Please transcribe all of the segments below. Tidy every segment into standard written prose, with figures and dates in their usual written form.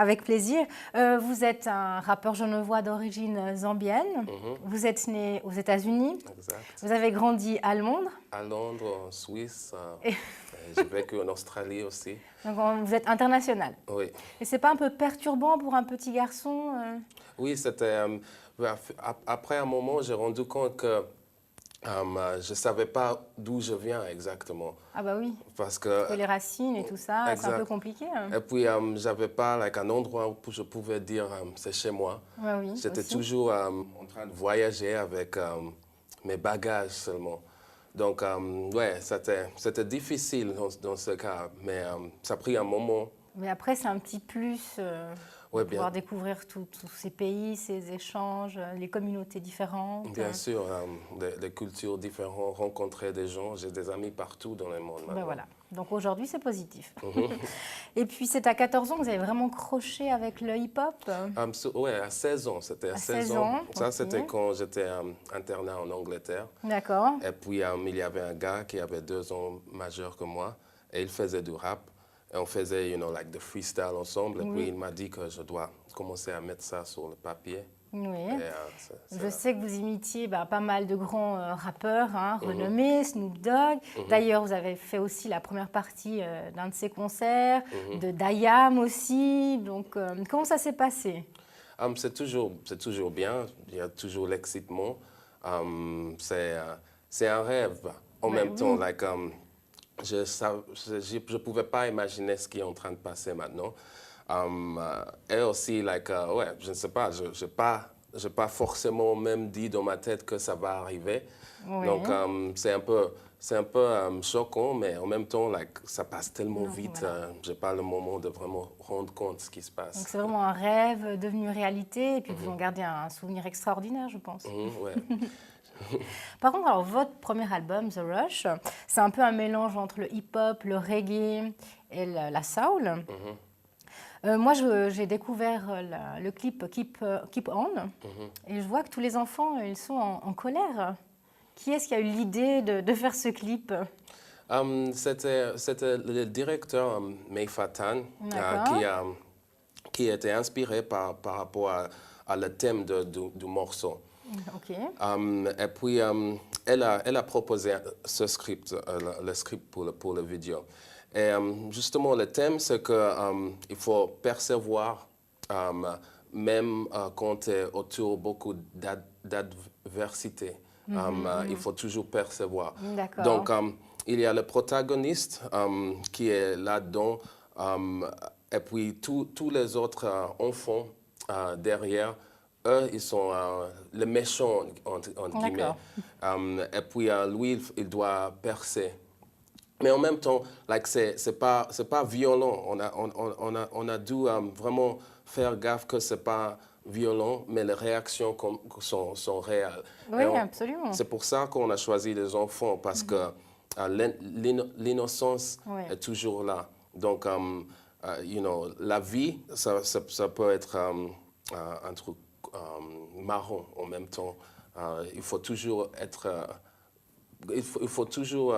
Avec plaisir. Vous êtes un rappeur genevois d'origine zambienne. Vous êtes né aux États-Unis. Exact. Vous avez grandi à Londres. À Londres, en Suisse. J'ai vécu en Australie aussi. Donc vous êtes international. Oui. Et c'est pas un peu perturbant pour un petit garçon Oui, c'était... après un moment, j'ai rendu compte que je ne savais pas d'où je viens exactement. Ah bah oui, Parce que... les racines et tout ça, c'est un peu Exact. compliqué. Et puis, je n'avais pas un endroit où je pouvais dire c'est chez moi. Ouais, oui, J'étais aussi. toujours en train de voyager avec mes bagages seulement. Donc, ouais, c'était difficile dans ce cas, mais ça a pris un moment. Mais après, c'est un petit plus Ouais, de pouvoir découvrir tous ces pays, ces échanges, les communautés différentes. Bien sûr, des cultures différentes, rencontrer des gens. J'ai des amis partout dans le monde maintenant. Ben voilà. Donc aujourd'hui, c'est positif. Et puis, c'est à 14 ans que vous avez vraiment croché avec le hip-hop. Oui, à 16 ans. C'était à 16 ans. Ça, ok. c'était quand j'étais internat en Angleterre. D'accord. Et puis, il y avait un gars qui avait 2 ans majeur que moi. Et il faisait du rap. Et on faisait, the freestyle ensemble. Et puis, il m'a dit que je dois commencer à mettre ça sur le papier. Oui. Et, Je sais que vous imitiez pas mal de grands rappeurs renommés, Snoop Dogg. D'ailleurs, vous avez fait aussi la première partie d'un de ses concerts, de d'IAM aussi. Donc, comment ça s'est passé? c'est toujours bien. Il y a toujours l'excitement. C'est un rêve. En même temps, je ne pouvais pas imaginer ce qui est en train de passer maintenant. Et aussi, ouais, je ne sais pas, je n'ai pas forcément même dit dans ma tête que ça va arriver. Oui. Donc, c'est un peu choquant, mais en même temps, ça passe tellement vite. Voilà. Je n'ai pas le moment de vraiment rendre compte de ce qui se passe. Donc, c'est vraiment un rêve devenu réalité. Et puis, vous en gardez un souvenir extraordinaire, je pense. Ouais. Par contre, alors, votre premier album, The Rush, c'est un peu un mélange entre le hip-hop, le reggae et la soul. Moi, j'ai découvert le clip Keep On et je vois que tous les enfants, ils sont en colère. Qui est-ce qui a eu l'idée de faire ce clip? C'était le directeur Meifa Tan qui était inspiré par rapport à le thème du morceau. Ok. Et puis, elle a proposé ce script, le script pour la vidéo. Et justement, le thème, c'est qu'il faut percevoir, même quand tu es autour de beaucoup d'adversité, il faut toujours percevoir. D'accord. Donc, il y a le protagoniste qui est là-dedans, et puis tous les autres enfants derrière. Eux, ils sont les méchants, entre guillemets. Et puis, lui, il doit percer. Mais en même temps, c'est pas violent. On a dû vraiment faire gaffe que c'est pas violent, mais les réactions sont réelles. Oui, absolument. C'est pour ça qu'on a choisi les enfants, parce que l'innocence est toujours là. Donc, la vie, ça peut être un truc marrant en même temps. Il faut toujours il faut toujours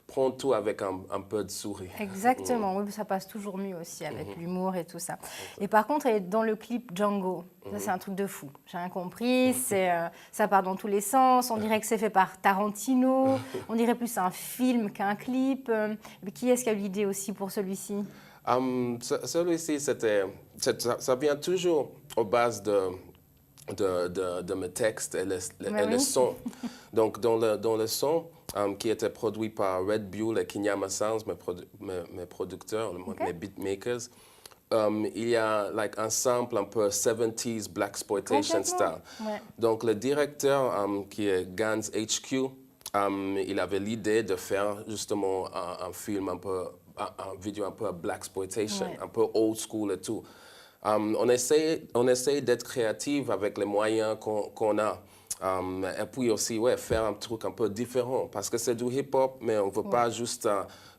prendre tout avec un peu de sourire. Exactement, oui, ça passe toujours mieux aussi avec l'humour et tout ça. Et par contre, dans le clip Django, ça c'est un truc de fou. J'ai rien compris, ça part dans tous les sens. On dirait que c'est fait par Tarantino. On dirait plus un film qu'un clip. Mais qui est-ce qui a eu l'idée aussi pour celui-ci? Celui-ci, ça vient toujours aux bases de mes textes et le son. Donc, dans le son, qui était produit par Red Bull et Kinyama Sounds, mes producteurs, mes beatmakers, il y a un sample un peu 70s Blaxploitation style. Ouais. Donc, le directeur, qui est Gans HQ, il avait l'idée de faire justement un film un vidéo un peu Blaxploitation, un peu old school et tout. On essaie d'être créatif avec les moyens qu'on a. Et puis aussi, faire un truc un peu différent. Parce que c'est du hip-hop, mais on ne veut pas juste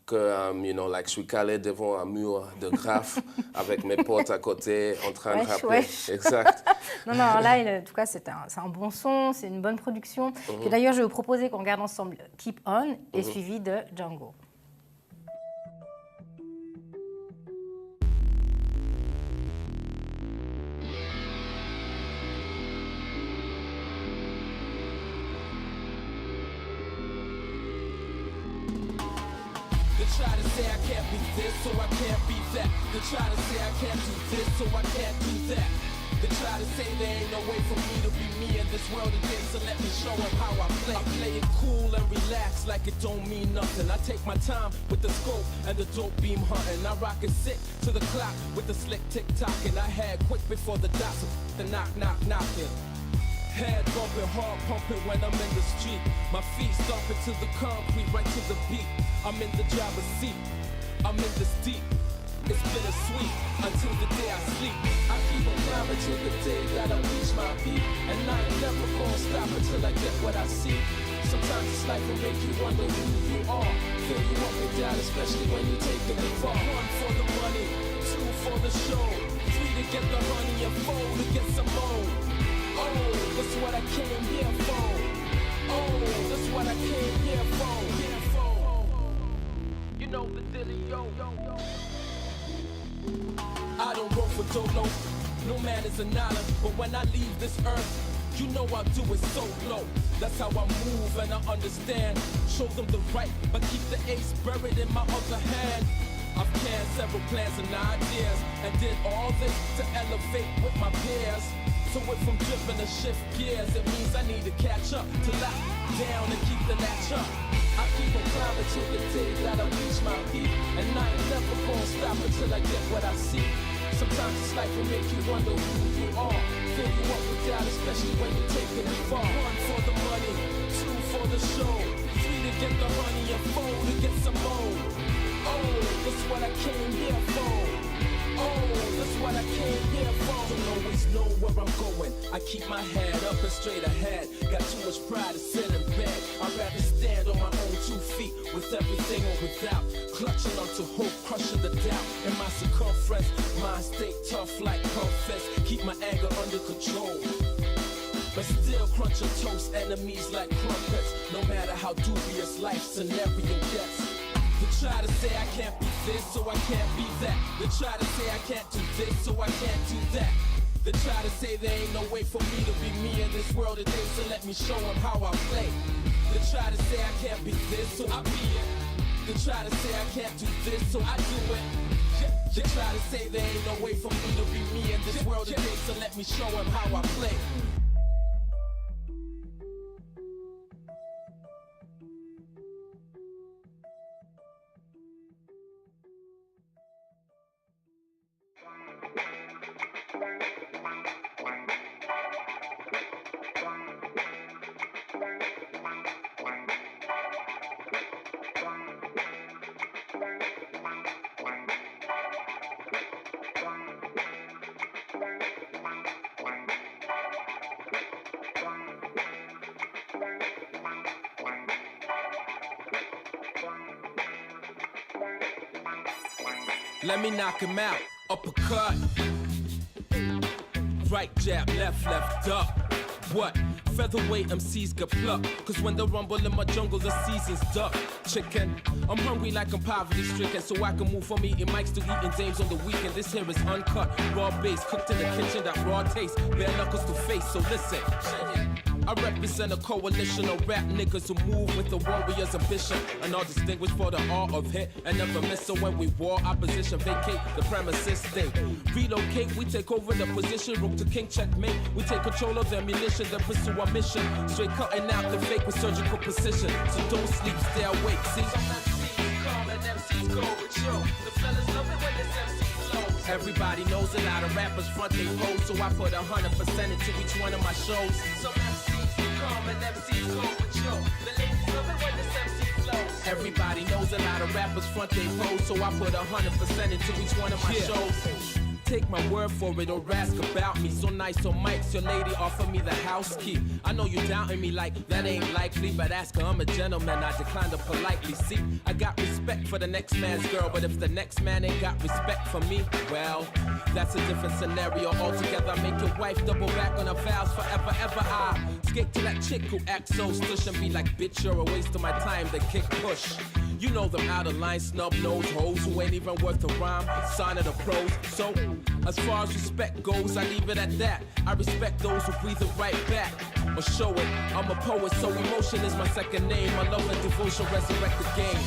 que je suis calé devant un mur de graphes avec mes potes à côté en train de rapper. Exact. Non, là, en tout cas, c'est un bon son, c'est une bonne production. Et d'ailleurs, je vais vous proposer qu'on regarde ensemble Keep On et suivi de Django. They try to say I can't be this, so I can't be that. They try to say I can't do this, so I can't do that. They try to say there ain't no way for me to be me in this world today, so let me show them how I play. I play it cool and relax like it don't mean nothing. I take my time with the scope and the dope beam hunting. I rock it sick to the clock with the slick tick-tocking. I had quick before the dots, the knocking. Head bumping, heart pumping when I'm in the street. My feet stomping to the concrete, right to the beat. I'm in the driver's seat, I'm in this deep. It's bittersweet until the day I sleep. I keep on climbing till the day that I reach my peak. And I ain't never gonna stop until I get what I see. Sometimes this life will make you wonder who you are. Fill you up and down, especially when you're taking it far. 1 for the money, 2 for the show, 3 to get the honey and 4 to get some more. Oh, that's what I came here for. Oh, that's what I came here for. You know the dilly, yo. I don't roll for Dolo, no man is an island. But when I leave this earth, you know I'll do it solo. That's how I move and I understand. Show them the right, but keep the ace buried in my other hand. I've canned several plans and ideas, and did all this to elevate with my peers. So if I'm driven to shift gears, it means I need to catch up, to lock down and keep the latch up. I keep on climbing till the day that I reach my peak. And I ain't never gonna stop until I get what I see. Sometimes this life will make you wonder who you are. Fill you up with doubt, especially when you're taking it far. 1 for the money, 2 for the show, 3 to get the honey and 4 to get some more. Oh, that's what I came here for. Oh, that's what I came here for. Don't always know where I'm going. I keep my head up and straight ahead. Got too much pride to sit in bed. I'd rather stand on my own 2 feet with everything or without. Clutching onto hope, crushing the doubt. In my circumference, mind stay tough like puffets. Keep my anger under control, but still crunch and toast enemies like crumpets. No matter how dubious life's scenario gets. They try to say I can't be this, so I can't be that. They try to say I can't do this, so I can't do that. They try to say there ain't no way for me to be me in this world today, so let me show them how I play. They try to say I can't be this, so I be it. They try to say I can't do this, so I do it. They try to say there ain't no way for me to be me in this world today, so let me show them how I play. Let me knock him out, uppercut. Right jab, left up. What? Featherweight MCs get plucked. Cause when they rumble in my jungle, the season's duck. Chicken, I'm hungry like I'm poverty stricken. So I can move from eating mics to eating dames on the weekend. This here is uncut, raw bass, cooked in the kitchen, that raw taste. Bare knuckles to face, so listen. I represent a coalition of rap niggas who move with the warrior's ambition and are distinguished for the art of hit and never miss. So when we war, opposition vacate the premises, they relocate. We take over the position, rope to king, checkmate. We take control of the ammunition, then pursue our mission. Straight cutting out the fake with surgical precision. So don't sleep, stay awake, see? Some MCs come and MCs go with you. The fellas love it when this MC flows. Everybody knows a lot of rappers front they pose, so I put 100% into each one of my shows. Some MCs come and MCs go with you. The ladies love it when this MC flows. Everybody knows a lot of rappers front they pose, so I put 100% into each one of my shows. Take my word for it or ask about me. So nice on mics, your lady offer me the house key. I know you doubting me like that ain't likely, but ask her, I'm a gentleman, I decline to politely. See, I got respect for the next man's girl, but if the next man ain't got respect for me, well, that's a different scenario altogether. I make your wife double back on her vows forever, ever. I skate to that chick who acts so stush and be like, bitch, you're a waste of my time, then kick push. You know them out of line, snub nose hoes who ain't even worth a rhyme, sign of the pros. So, as far as respect goes, I leave it at that. I respect those who breathe it right back or show it. I'm a poet, so emotion is my second name. My love and devotion resurrect the game.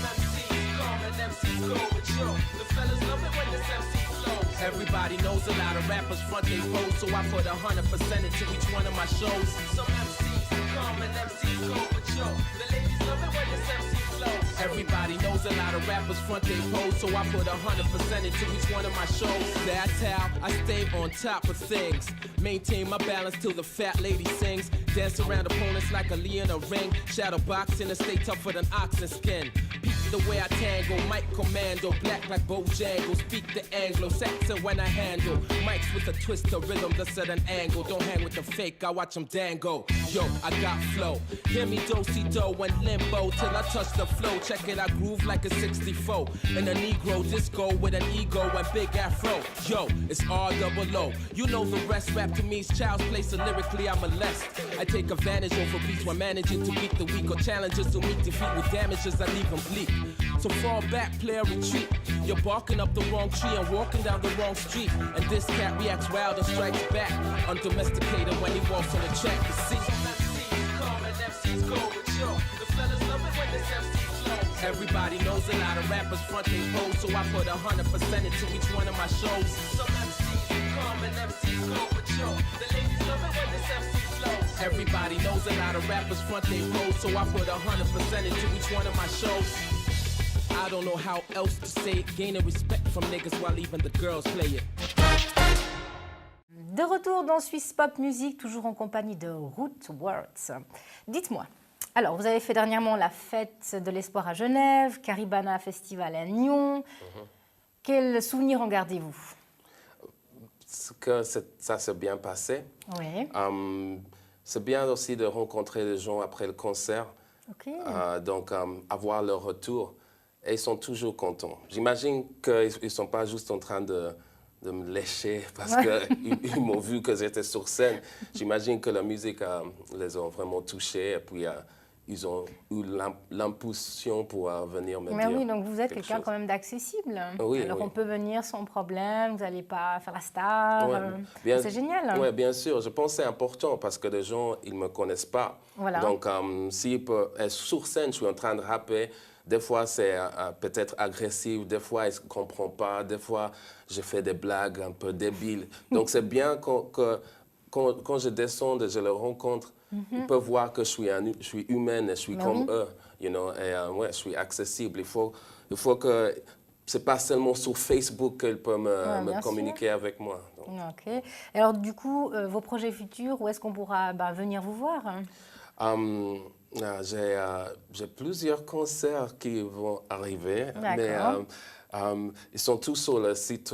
Everybody knows a lot of rappers front they pose, so I put 100% into each one of my shows. Some MCs come and MCs go, but yo, the ladies love it when this MC flows. Everybody knows a lot of rappers front they pose, so I put 100% into each one of my shows. That's how I stay on top of things. Maintain my balance till the fat lady sings. Dance around opponents like a Lee in a ring. Shadow boxing and stay tougher than oxen skin. Peep the way I tango, mic commando. Black like Bojangle, speak the Anglo. Saxon when I handle. Mics with a twist of rhythm that's at an angle. Don't hang with the fake, I watch them dango. Yo, I got flow. Hear me do-si-do and limbo till I touch the flow. Check it, I groove like a 64. And a Negro disco with an ego and big afro. Yo, it's R-double-O. You know the rest, rap to me is child's play, so lyrically I molest. I take advantage over beats while managing to beat the weak or challenges to meet defeat with damages I leave them bleak. So fall back, player retreat. You're barking up the wrong tree and walking down the wrong street. And this cat reacts wild and strikes back. Undomesticated when he walks on the track. You see, some MCs come and MCs go, but yo, the fellas love it when this MC flows. Everybody knows a lot of rappers front they pose, so I put 100% into each one of my shows. Some MCs come and MCs go, but yo, the ladies love it when this MC flows. Everybody knows a lot of rappers front they pose, so I put 100% into each one of my shows. I don't know how else to say it. Gaining respect from niggas while even the girls play it. De retour dans Swiss Pop Music, toujours en compagnie de Ruth Words. Dites-moi, alors vous avez fait dernièrement la fête de l'espoir à Genève, Caribana Festival à Nyon. Quels souvenirs en gardez-vous? Ça s'est bien passé. Oui. C'est bien aussi de rencontrer les gens après le concert. Ok. Donc, avoir leur retour. Et ils sont toujours contents. J'imagine qu'ils ne sont pas juste en train de me lécher parce qu'ils m'ont vu que j'étais sur scène. J'imagine que la musique les a vraiment touchés et puis ils ont eu l'impulsion pour venir me dire. Mais oui, donc vous êtes quelqu'un quand même d'accessible. Oui, alors oui. on peut venir sans problème, vous n'allez pas faire la star. Ouais, c'est génial. Oui, bien sûr. Je pense que c'est important parce que les gens, ils ne me connaissent pas. Voilà. Donc, s'ils peuvent être sur scène, je suis en train de rapper. Des fois, c'est peut-être agressif. Des fois, ils ne comprennent pas. Des fois, je fais des blagues un peu débiles. Donc, c'est bien quand je descends et je les rencontre, ils peuvent voir que je suis humaine et je suis comme eux. You know, et ouais, je suis accessible. Il faut que ce n'est pas seulement sur Facebook qu'ils peuvent me communiquer avec moi. Donc. Ok. Alors, du coup, vos projets futurs, où est-ce qu'on pourra venir vous voir? J'ai plusieurs concerts qui vont arriver, mais ils sont tous sur le site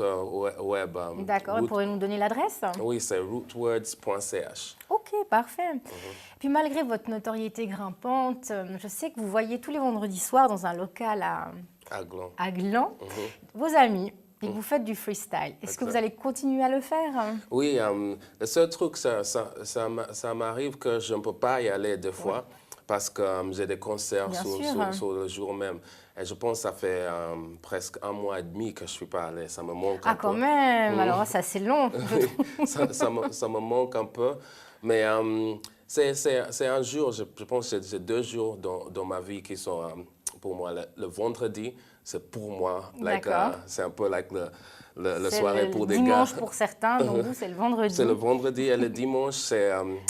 web. D'accord, vous pourrez nous donner l'adresse? Oui, c'est rootwords.ch. Ok, parfait. Puis malgré votre notoriété grimpante, je sais que vous voyez tous les vendredis soirs dans un local à Gland vos amis. Et vous faites du freestyle. Est-ce que vous allez continuer à le faire? Oui, le seul truc, ça m'arrive que je ne peux pas y aller deux fois parce que j'ai des concerts sur le jour même. Et je pense que ça fait presque 1 mois et demi que je ne suis pas allé. Ça me manque un peu. Ah, quand même. Alors ça, c'est long. ça me manque un peu. Mais c'est un jour, je pense que c'est 2 jours dans ma vie qui sont pour moi. Le vendredi, c'est pour moi. C'est un peu like le soirée pour des gars. C'est le dimanche pour certains, donc vous, c'est le vendredi. C'est le vendredi et le dimanche,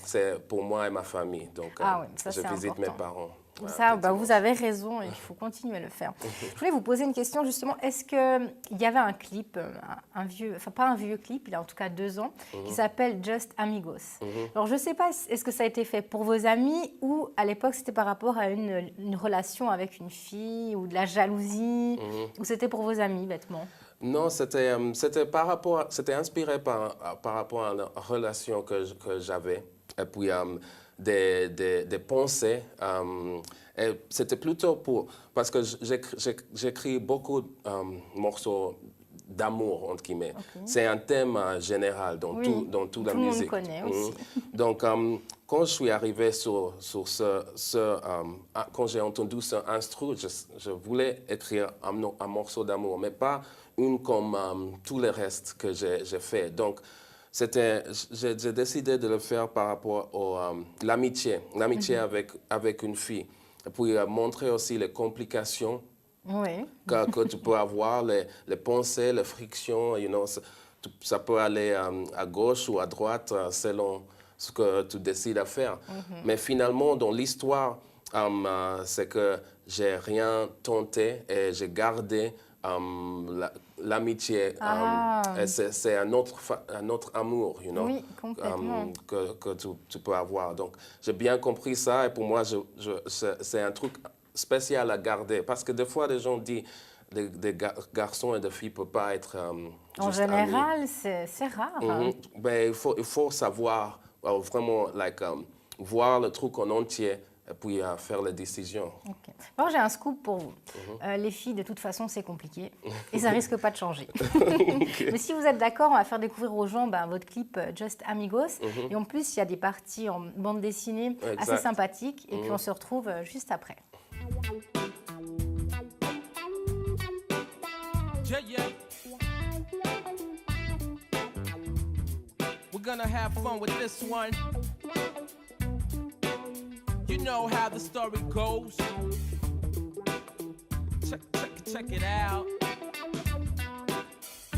c'est pour moi et ma famille. Donc, ça, je visite mes parents. Ça, vous avez raison et il faut continuer à le faire. Je voulais vous poser une question justement. Est-ce qu'il y avait un clip, un vieux, enfin pas un vieux clip, il a en tout cas 2 ans, qui s'appelle Just Amigos. Alors je ne sais pas, est-ce que ça a été fait pour vos amis ou à l'époque c'était par rapport à une relation avec une fille ou de la jalousie ou c'était pour vos amis bêtement? Non, c'était inspiré par rapport à la relation que j'avais. Et puis des pensées. Et c'était plutôt parce que j'écris beaucoup de morceaux d'amour, entre guillemets. C'est un thème général dans toute la musique. Tout le monde connaît aussi. Donc, quand je suis arrivé sur quand j'ai entendu ce instru, je voulais écrire un morceau d'amour, mais pas une comme tous les restes que j'ai fait. Donc, j'ai décidé de le faire par rapport à l'amitié avec une fille. Et puis montrer aussi les complications que tu peux avoir, les pensées, les frictions. You know, ça peut aller à gauche ou à droite selon ce que tu décides à faire. Mais finalement, dans l'histoire, c'est que j'ai rien tenté et j'ai gardé l'amitié. Et c'est un autre amour, you know, Oui, complètement. que tu peux avoir. Donc, j'ai bien compris ça et pour moi, c'est un truc spécial à garder. Parce que des fois, les gens disent des garçons et des filles ne peuvent pas être En juste général, c'est rare. amis. Ben, il faut savoir vraiment voir le truc en entier et puis faire les décisions. Ok. Alors, j'ai un scoop pour vous. Les filles, de toute façon, c'est compliqué et ça risque pas de changer. Mais si vous êtes d'accord, on va faire découvrir aux gens votre clip Just Amigos. Et en plus, il y a des parties en bande dessinée assez sympathiques. Et puis, on se retrouve juste après. Yeah, yeah. We're gonna have fun with this one. You know how the story goes. Check it out.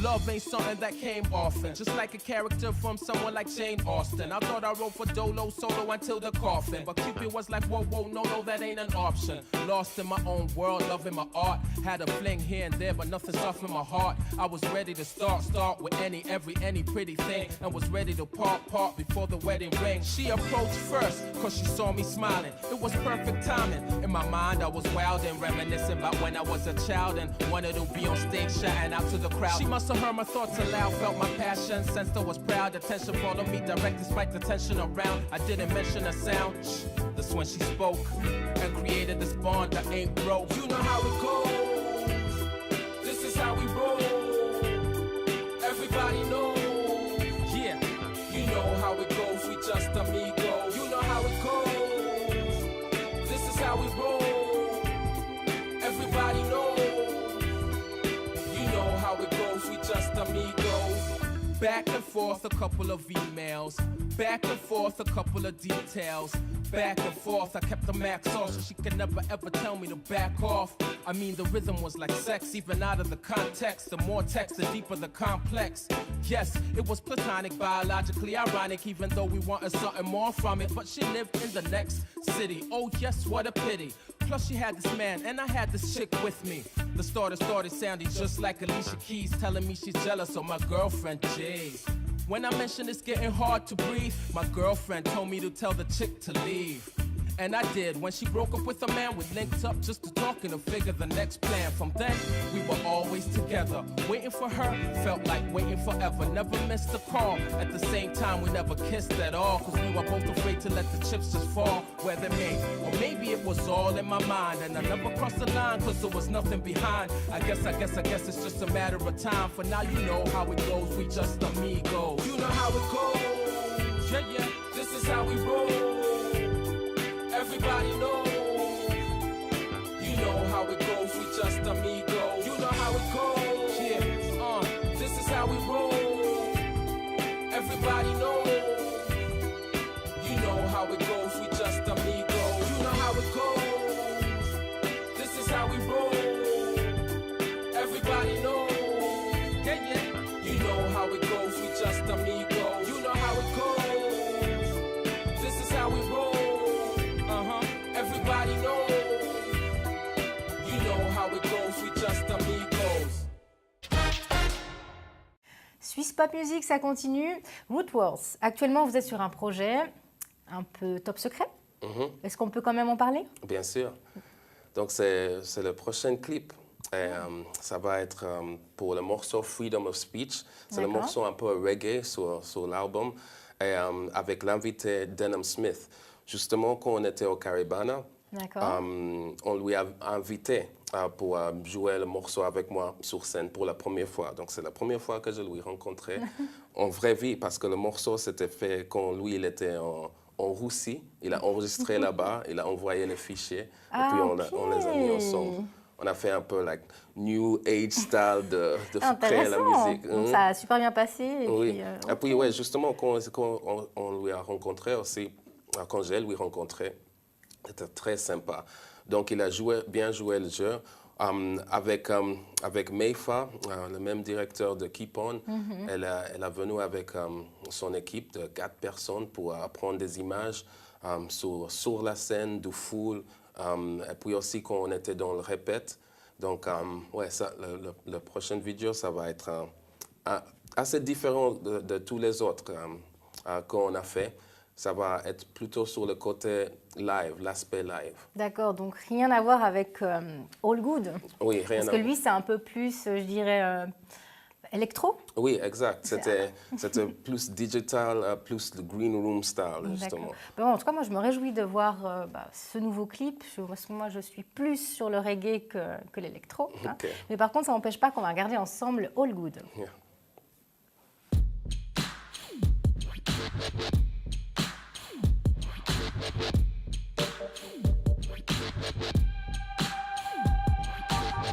Love ain't something that came often, just like a character from someone like Jane Austen. I thought I wrote for Dolo solo until the coffin, but Cupid was like, whoa, whoa, no, that ain't an option. Lost in my own world, loving my art. Had a fling here and there, but nothing soft in my heart. I was ready to start with any pretty thing, and was ready to part before the wedding ring. She approached first, cause she saw me smiling. It was perfect timing. In my mind, I was wild and reminiscing about when I was a child and wanted to be on stage shouting out to the crowd. She must have heard my thoughts aloud, felt my passion, sensed I was proud. Attention followed me direct despite the tension around. I didn't mention a sound. Shh, that's when she spoke and created this bond that ain't broke. You know how it goes. This is how we roll. Everybody knows. Yeah, you know how it goes. We just amigos. You know how it goes. This is how we roll. Everybody knows. How it goes, we just amigos. Back and forth, a couple of emails. Back and forth, a couple of details. Back and forth, I kept the max off so she could never ever tell me to back off. I mean, the rhythm was like sex, even out of the context. The more text, the deeper the complex. Yes, it was platonic, biologically ironic, even though we wanted something more from it. But she lived in the next city. Oh yes, what a pity. Plus she had this man and I had this chick with me. The started sounding just like Alicia Keys, telling me she's jealous of my girlfriend, jeez. When I mentioned it's getting hard to breathe, my girlfriend told me to tell the chick to leave. And I did. When she broke up with a man, we linked up just to talk and to figure the next plan. From then, we were always together. Waiting for her felt like waiting forever. Never missed a call. At the same time, we never kissed at all. Cause we were both afraid to let the chips just fall where they may. Or maybe it was all in my mind. And I never crossed the line cause there was nothing behind. I guess it's just a matter of time. For now, you know how it goes. We just amigos. You know how it goes. Yeah, yeah. This is how we roll. Everybody knows. You know how it goes, we just amigos. You know how it goes. Yeah, this is how we roll. Everybody knows. You know how it goes, we just amigos. You know how it goes. This is how we roll. Everybody knows. Yeah, yeah. You know how it goes, we just amigos. You know how it goes. This is how we roll. Everybody knows. You know how it goes, we just amigos. Swiss Pop Music, ça continue. Rootwords, actuellement vous êtes sur un projet un peu top secret. Est-ce qu'on peut quand même en parler? Bien sûr. Donc c'est le prochain clip. Et, ça va être pour le morceau Freedom of Speech. C'est le morceau un peu reggae sur l'album. Et avec l'invité Denham Smith. Justement, quand on était au Caribana, on lui a invité pour jouer le morceau avec moi sur scène pour la première fois. Donc, c'est la première fois que je lui rencontrais en vraie vie parce que le morceau s'était fait quand lui, il était en Russie. Il a enregistré là-bas, il a envoyé les fichiers et puis on les a mis ensemble. On a fait un peu like new age style de créer la musique. Donc, ça a super bien passé. Et oui. Et puis, ouais, justement, quand on lui a rencontré aussi, quand je l'ai rencontré, c'était très sympa. Donc, il a bien joué le jeu. Avec Meifa, le même directeur de Keep On, elle est venue avec son équipe de 4 personnes pour prendre des images sur la scène, du foule, et puis aussi quand on était dans le répète. Donc, ouais, le prochaine vidéo, ça va être assez différent de tous les autres qu'on a fait. Ça va être plutôt sur le côté live, l'aspect live. D'accord, donc rien à voir avec All Good. Oui, rien à voir. Parce que lui, c'est un peu plus, je dirais, électro. Oui, exact. C'était plus digital, plus le green room style, justement. Bon, en tout cas, moi, je me réjouis de voir ce nouveau clip. Parce que moi, je suis plus sur le reggae que l'électro. Hein. Okay. Mais par contre, ça n'empêche pas qu'on va regarder ensemble All Good. Yeah.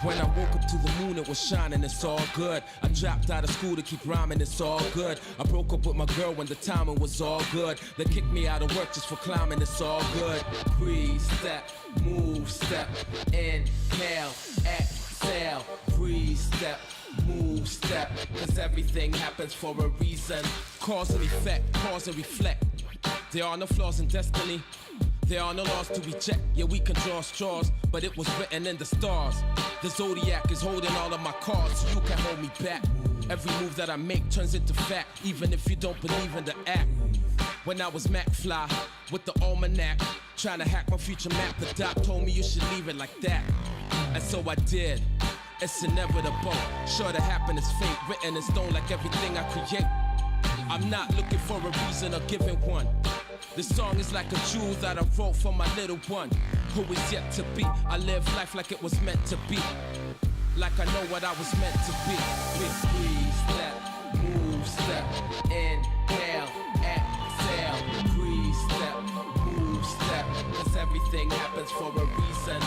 When I woke up to the moon, it was shining, it's all good. I dropped out of school to keep rhyming, it's all good. I broke up with my girl when the timing was all good. They kicked me out of work just for climbing, it's all good. Breathe, step, move, step, inhale, exhale. Breathe, step, move, step. Cause everything happens for a reason. Cause and effect, pause and reflect. There are no flaws in destiny. There are no laws to be checked. Yeah, we can draw straws, but it was written in the stars. The zodiac is holding all of my cards, so you can't hold me back. Every move that I make turns into fact, even if you don't believe in the act. When I was McFly with the almanac, trying to hack my future map, the doc told me you should leave it like that. And so I did. It's inevitable. Sure to happen is fate, written in stone like everything I create. I'm not looking for a reason or giving one. This song is like a jewel that I wrote for my little one, who is yet to be. I live life like it was meant to be, like I know what I was meant to be. Breathe, step, move, step, inhale, exhale. Breathe, step, move, step, cause everything happens for a reason.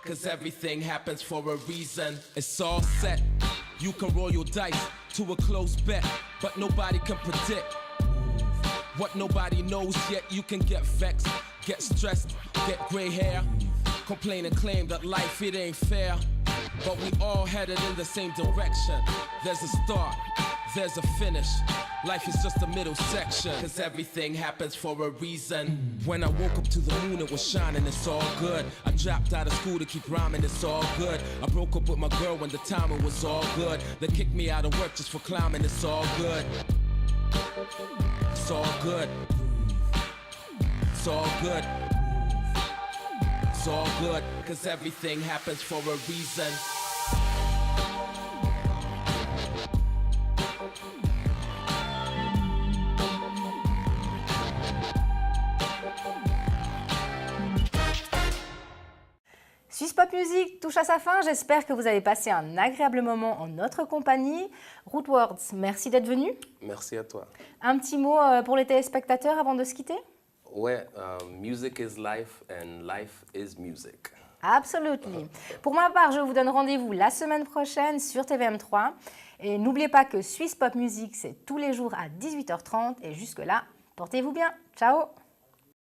Cause everything happens for a reason. It's all set. You can roll your dice to a close bet, but nobody can predict what nobody knows yet. You can get vexed, get stressed, get gray hair, complain and claim that life, it ain't fair. But we all headed in the same direction. There's a start, there's a finish. Life is just a middle section. Cause everything happens for a reason. When I woke up to the moon, it was shining, it's all good. I dropped out of school to keep rhyming, it's all good. I broke up with my girl when the timing was all good. They kicked me out of work just for climbing, it's all good. It's all good. It's all good. It's all good. Cause everything happens for a reason. Swiss Pop Music touche à sa fin. J'espère que vous avez passé un agréable moment en notre compagnie. Rootwords, merci d'être venu. Merci à toi. Un petit mot pour les téléspectateurs avant de se quitter? Ouais, music is life and life is music. Absolutely. Pour ma part, je vous donne rendez-vous la semaine prochaine sur TVM3. Et n'oubliez pas que Swiss Pop Music, c'est tous les jours à 18h30. Et jusque-là, portez-vous bien. Ciao!